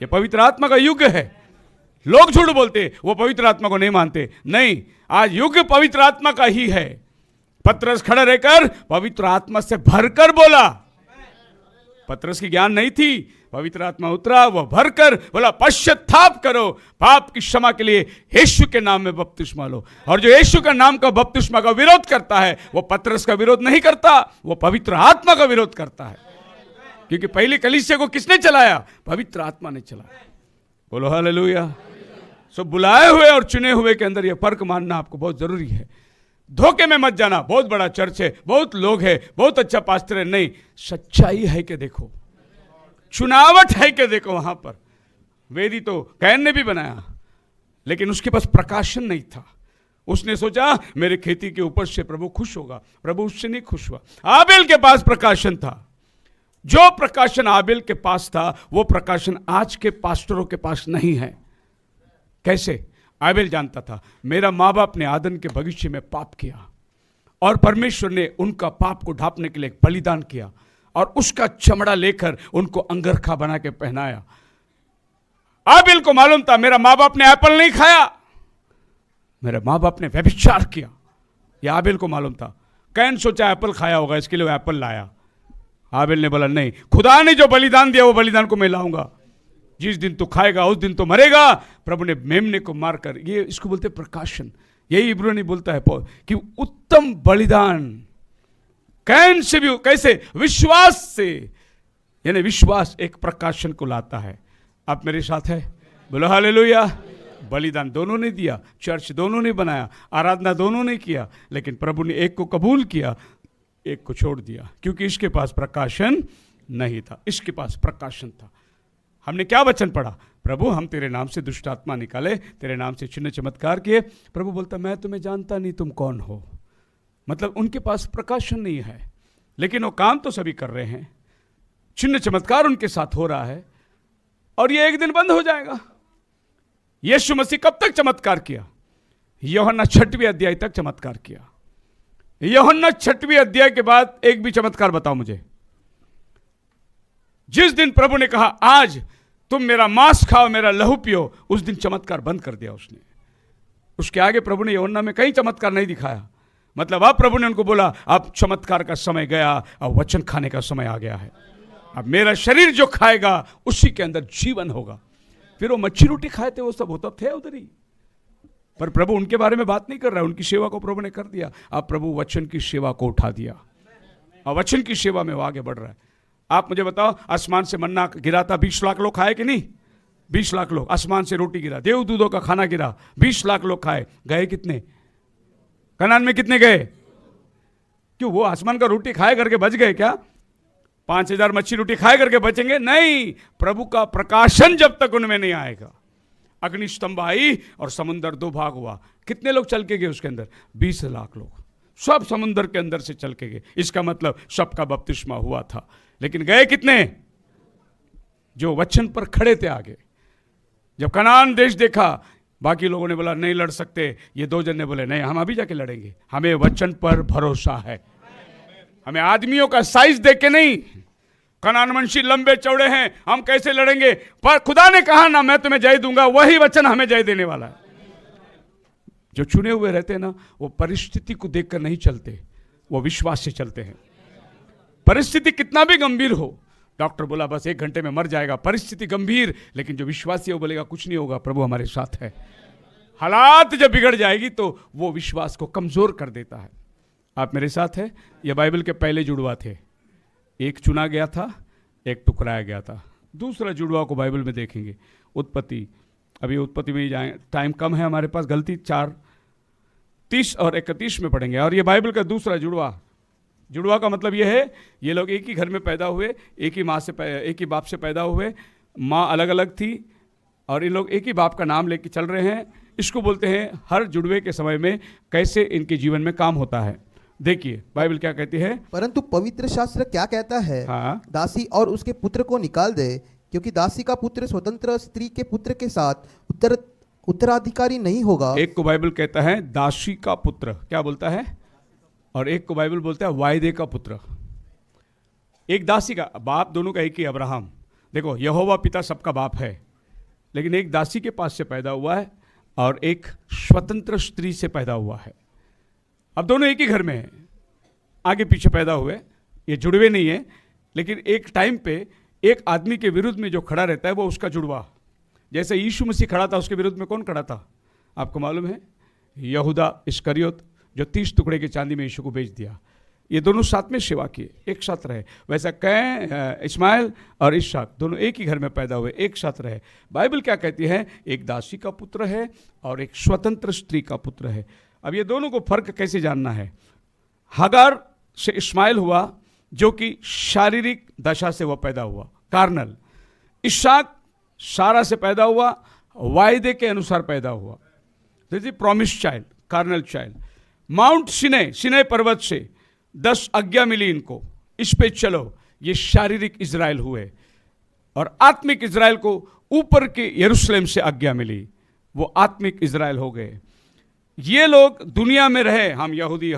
ये पवित्र आत्मा का युग है। लोग झूठ बोलते, वो पवित्र आत्मा को नहीं मानते। नहीं, आज युग पवित्र आत्मा का ही है। पतरस खड़ा रहकर पवित्र आत्मा से भरकर बोला। पतरस की ज्ञान नहीं थी, पवित्र आत्मा उतरा, वो भरकर बोला पश्चाताप करो, पाप की क्षमा के लिए यीशु के नाम में बपतिस्मा लो। और जो यीशु का नाम का बपतिस्मा का विरोध करता है, वो पतरस का विरोध नहीं करता, वो पवित्र आत्मा का विरोध करता है। क्योंकि पहली कलीसिया को किसने चलाया? पवित्र आत्मा ने चलाया। बोलो हालेलुया। सो बुलाए हुए और चुने हुए के अंदर यह फर्क मानना आपको बहुत जरूरी है। धोखे में मत जाना, बहुत बड़ा चर्च है, बहुत लोग है, बहुत अच्छा पास्टर है। नहीं, सच्चाई है कि देखो, चुनावट है कि देखो। वहां पर वेदी तो कैन ने भी बनाया, लेकिन उसके पास प्रकाशन नहीं था। उसने सोचा मेरे खेती के ऊपर से प्रभु खुश होगा, प्रभु उससे नहीं खुश हुआ। आबेल के पास प्रकाशन था। जो प्रकाशन आबेल के पास था, वो प्रकाशन आज के पास्टरों के पास नहीं है। कैसे? आबेल जानता था मेरा माँ बाप ने आदन के बगीचे में पाप किया और परमेश्वर ने उनका पाप को ढांपने के लिए एक बलिदान किया और उसका चमड़ा लेकर उनको अंगरखा बना के पहनाया। आबेल को मालूम था मेरा माँ बाप ने एप्पल नहीं खाया, मेरे माँ बाप ने व्यभिचार किया। यह आबेल को मालूम था। कैन सोचा एप्पल खाया होगा, इसके लिए वो एप्पल लाया। आबेल ने बोला नहीं, खुदा ने जो बलिदान दिया वो बलिदान को मैं लाऊंगा। जिस दिन तू खाएगा उस दिन तो मरेगा। प्रभु ने मेमने को मारकर, ये इसको बोलते प्रकाशन। यही इब्रानी बोलता है कि उत्तम बलिदान कैन से भी कैसे? विश्वास से। यानी विश्वास एक प्रकाशन को लाता है। आप मेरे साथ है? बोलो हालेलुया। बलिदान दोनों ने दिया, चर्च दोनों ने बनाया, आराधना दोनों ने किया, लेकिन प्रभु ने एक को कबूल किया, एक को छोड़ दिया, क्योंकि इसके पास प्रकाशन नहीं था, इसके पास प्रकाशन था। हमने क्या वचन पढ़ा? प्रभु हम तेरे नाम से दुष्ट आत्मा निकाले, तेरे नाम से चिन्ह चमत्कार किए। प्रभु बोलता मैं तुम्हें जानता नहीं, तुम कौन हो। मतलब उनके पास प्रकाशन नहीं है, लेकिन वो काम तो सभी कर रहे हैं, चिन्ह चमत्कार उनके साथ हो रहा है, और ये एक दिन बंद हो जाएगा। यीशु मसीह कब तक चमत्कार किया? यूहन्ना 6वीं अध्याय तक चमत्कार किया। यूहन्ना 6वीं अध्याय के बाद एक भी चमत्कार बताओ मुझे। जिस दिन प्रभु ने कहा आज तुम मेरा मांस खाओ, मेरा लहू पियो, उस दिन चमत्कार बंद कर दिया उसने। उसके आगे प्रभु ने यूहन्ना में कहीं चमत्कार नहीं दिखाया। मतलब अब प्रभु ने उनको बोला अब चमत्कार का समय गया, अब वचन खाने का समय आ गया है। अब मेरा शरीर जो खाएगा उसी के अंदर जीवन होगा। फिर वो मच्छी रोटी खाए थे, वो सब होता थे उधर ही, पर प्रभु उनके बारे में बात नहीं कर रहा है। उनकी सेवा को प्रभु ने कर दिया। अब प्रभु वचन की सेवा को उठा दिया और वचन की सेवा में वो आगे बढ़ रहा है। आप मुझे बताओ, आसमान से मन्ना गिरा था, 20 लाख लोग खाए कि नहीं? 20 लाख लोग, आसमान से रोटी गिरा, देव दूधों का खाना गिरा, 20 लाख लोग खाए। गए कितने? कनान में कितने गए? क्यों वो आसमान का रोटी खाए करके बच गए क्या? 5000 मच्छी रोटी खाए करके बचेंगे? नहीं, प्रभु का प्रकाशन जब तक उनमें नहीं आएगा। अग्नि स्तंभ आई और समुंदर 2 भाग हुआ। कितने लोग चल के गए उसके अंदर? 20 लाख लोग, सब समुंदर के अंदर से चल के गए। इसका मतलब सबका बपतिस्मा हुआ था, लेकिन गए कितने? जो वचन पर खड़े थे आगे। जब कनान देश देखा, बाकी लोगों ने बोला नहीं लड़ सकते, ये 2 जन ने बोले नहीं हम अभी जाके लड़ेंगे, हमें वचन पर भरोसा है। हमें आदमियों का साइज देख के नहीं, कनानवंशी लंबे चौड़े हैं, हम कैसे लड़ेंगे, पर खुदा ने कहा ना मैं तुम्हें जय दूंगा, वही वचन हमें जय देने वाला है। जो चुने हुए रहते हैं ना, वो परिस्थिति को देखकर नहीं चलते, वो विश्वास से चलते हैं। परिस्थिति कितना भी गंभीर हो, डॉक्टर बोला बस 1 घंटे में मर जाएगा, परिस्थिति गंभीर, लेकिन जो विश्वासी है वो बोलेगा कुछ नहीं होगा, प्रभु हमारे साथ है। हालात जब बिगड़ जाएगी तो वो विश्वास को कमजोर कर देता है। आप मेरे साथ है? ये बाइबल के पहले जुड़वा थे, एक चुना गया था, एक टुकराया गया था। दूसरा जुड़वा को बाइबल में देखेंगे, उत्पत्ति। अभी उत्पत्ति में ही जाएं, टाइम कम है हमारे पास, गलती 4:30 और 31 में पढ़ेंगे। और ये बाइबल का दूसरा जुड़वा, जुड़वा का मतलब ये है ये लोग एक ही घर में पैदा हुए, एक ही माँ से एक ही बाप से पैदा हुए, माँ अलग अलग थी और इन लोग एक ही बाप का नाम लेके चल रहे हैं। इसको बोलते हैं हर जुड़वे के समय में कैसे इनके जीवन में काम होता है। देखिए बाइबल क्या कहती है। परंतु पवित्र शास्त्र क्या कहता है? हाँ। दासी और उसके पुत्र को निकाल दे, क्योंकि दासी का पुत्र स्वतंत्र स्त्री के पुत्र के साथ उत्तराधिकारी नहीं होगा। एक को बाइबल कहता है दासी का पुत्र, क्या बोलता है, और एक को बाइबल बोलता है वायदे का पुत्र। एक दासी का बाप, दोनों का एक ही अब्राहम। देखो यहोवा पिता सबका बाप है, लेकिन एक दासी के पास से पैदा हुआ है और एक स्वतंत्र स्त्री से पैदा हुआ है। अब दोनों एक ही घर में हैं, आगे पीछे पैदा हुए, ये जुड़वे नहीं है, लेकिन एक टाइम पे एक आदमी के विरुद्ध में जो खड़ा रहता है वो उसका जुड़वा। जैसे यीशु मसीह खड़ा था, उसके विरुद्ध में कौन खड़ा था आपको मालूम है? यहूदा इस्करियोत, जो 30 टुकड़े के चांदी में यीशु को बेच दिया। ये दोनों साथ में सेवा किए, एक साथ रहे। वैसा कैन, इस्माइल और इसहाक दोनों एक ही घर में पैदा हुए, एक साथ रहे। बाइबल क्या कहती है? एक दासी का पुत्र है और एक स्वतंत्र स्त्री का पुत्र है। अब ये दोनों को फर्क कैसे जानना है? हागार से इस्माइल हुआ, जो कि शारीरिक दशा से वह पैदा हुआ, कार्नल। इसहाक सारा से पैदा हुआ, वायदे के अनुसार पैदा हुआ, this is promise child, carnal child. Mount सिनै पर्वत से 10 आज्ञा मिली इनको, इस पे चलो, ये शारीरिक इजराइल हुए। और आत्मिक इजराइल को ऊपर के यरूशलेम से आज्ञा मिली, वो आत्मिक इजराइल हो गए। ये लोग दुनिया में रहे, हम यहूदी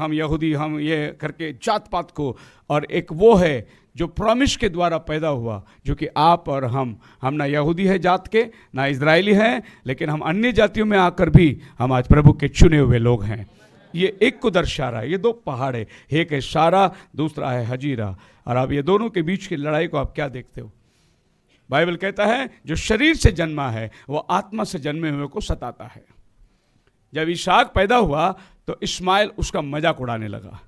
हम ये करके जात पात को, और एक वो है जो प्रॉमिस के द्वारा पैदा हुआ, जो कि आप और हम ना यहूदी है जात के, ना इजरायली हैं, लेकिन हम अन्य जातियों में आकर भी हम आज प्रभु के चुने हुए लोग हैं। ये एक को दर्शा रहा है। ये 2 पहाड़ है, एक है सारा, दूसरा है हजीरा। और अब ये दोनों के बीच की लड़ाई को आप क्या देखते हो? बाइबल कहता है जो शरीर से जन्मा है वो आत्मा से जन्मे हुए को सताता है। जब इसहाक पैदा हुआ तो इस्माइल उसका मजाक उड़ाने लगा।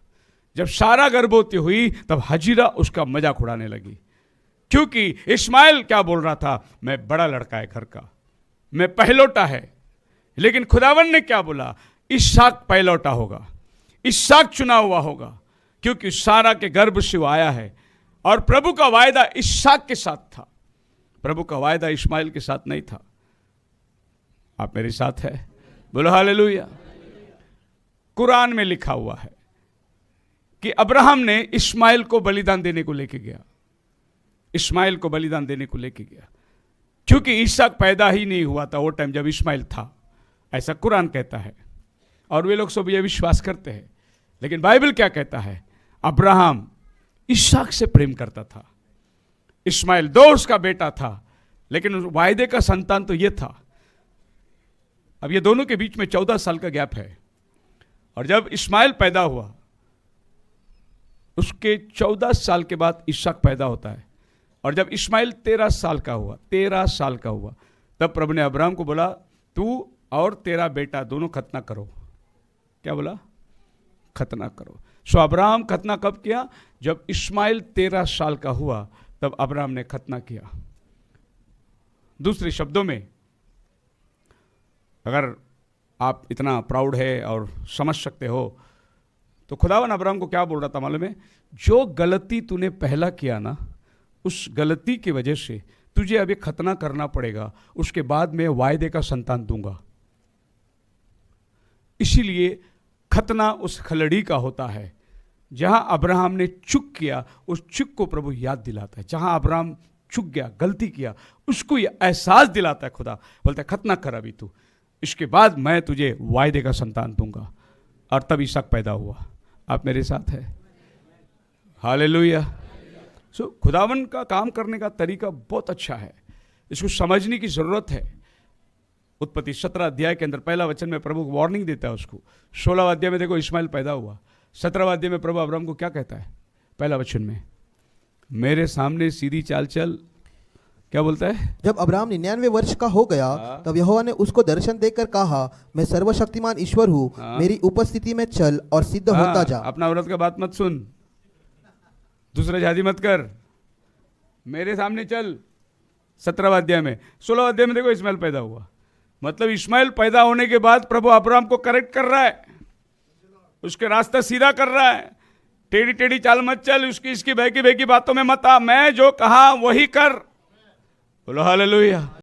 जब सारा गर्भवती हुई तब हजीरा उसका मजाक उड़ाने लगी, क्योंकि इस्माइल क्या बोल रहा था? मैं बड़ा लड़का है घर का, मैं पहलौटा है। लेकिन खुदावन ने क्या बोला? इसहाक पहलौटा होगा, इसहाक चुना हुआ होगा, क्योंकि सारा के गर्भ से वो आया है। और प्रभु का वायदा इसहाक के साथ था, प्रभु का वायदा इस्माइल के साथ नहीं था। आप मेरे साथ है? बोलो हालेलुया। कुरान में लिखा हुआ है कि अब्राहम ने इस्माइल को बलिदान देने को लेके गया, इस्माइल को बलिदान देने को लेके गया, क्योंकि इसहाक पैदा ही नहीं हुआ था वो टाइम जब इस्माइल था, ऐसा कुरान कहता है। और वे लोग सब ये विश्वास करते हैं। लेकिन बाइबल क्या कहता है? अब्राहम इसहाक से प्रेम करता था। इस्माइल 2 उसका बेटा था, लेकिन वायदे का संतान तो ये था। अब ये दोनों के बीच में 14 साल का गैप है। और जब इस्माइल पैदा हुआ, उसके 14 साल के बाद इसहाक पैदा होता है। और जब इस्माइल 13 साल का हुआ, तब प्रभु ने अब्राहम को बोला, तू और तेरा बेटा दोनों खतना करो। क्या बोला? खतना करो। सो अब्राहम खतना कब किया? जब इस्माइल 13 साल का हुआ, तब अब्राहम ने खतना किया। दूसरे शब्दों में, अगर आप इतना प्राउड है और समझ सकते हो, तो खुदावन अब्राहम को क्या बोल रहा था मालूम है? जो गलती तूने पहला किया ना, उस गलती की वजह से तुझे अभी खतना करना पड़ेगा, उसके बाद मैं वायदे का संतान दूंगा। इसीलिए खतना उस खलड़ी का होता है जहां अब्राहम ने चूक किया, उस चूक को प्रभु याद दिलाता है। जहां अब्राहम चूक गया, गलती किया, उसको ये एहसास दिलाता है खुदा, बोलता है खतना कर अभी तू, इसके बाद मैं तुझे वायदे का संतान दूंगा। और तब इसहाक पैदा हुआ। आप मेरे साथ है? हालेलुया। सो खुदावन का काम करने का तरीका बहुत अच्छा है, इसको समझने की ज़रूरत है। उत्पत्ति 17 अध्याय के अंदर पहला वचन में प्रभु वार्निंग देता है उसको। 16वां अध्याय में देखो इस्माइल पैदा हुआ। 17वां अध्याय में प्रभु अब्राहम को क्या कहता है? पहला वचन में, मेरे सामने सीधी चाल चल। क्या बोलता है? जब अब्राहम 99 वर्ष का हो गया, तब यहोवा ने उसको दर्शन देकर कहा, मैं सर्वशक्तिमान ईश्वर हूँ, मेरी उपस्थिति में चल और सिद्ध होता जा। अपना औरत का बात मत सुन, दूसरे शादी मत कर, मेरे सामने चल। 17वां अध्याय में। 16वां अध्याय में देखो इस्माइल पैदा हुआ। मतलब इस्माइल पैदा होने के बाद प्रभु अब्राहम को करेक्ट कर रहा है, उसके रास्ता सीधा कर रहा है। टेढ़ी टेढ़ी चाल मत चल, उसकी इसकी बहकी बहकी बातों में मत आ, मैं जो कहा वही कर। बोलो हालेलुया।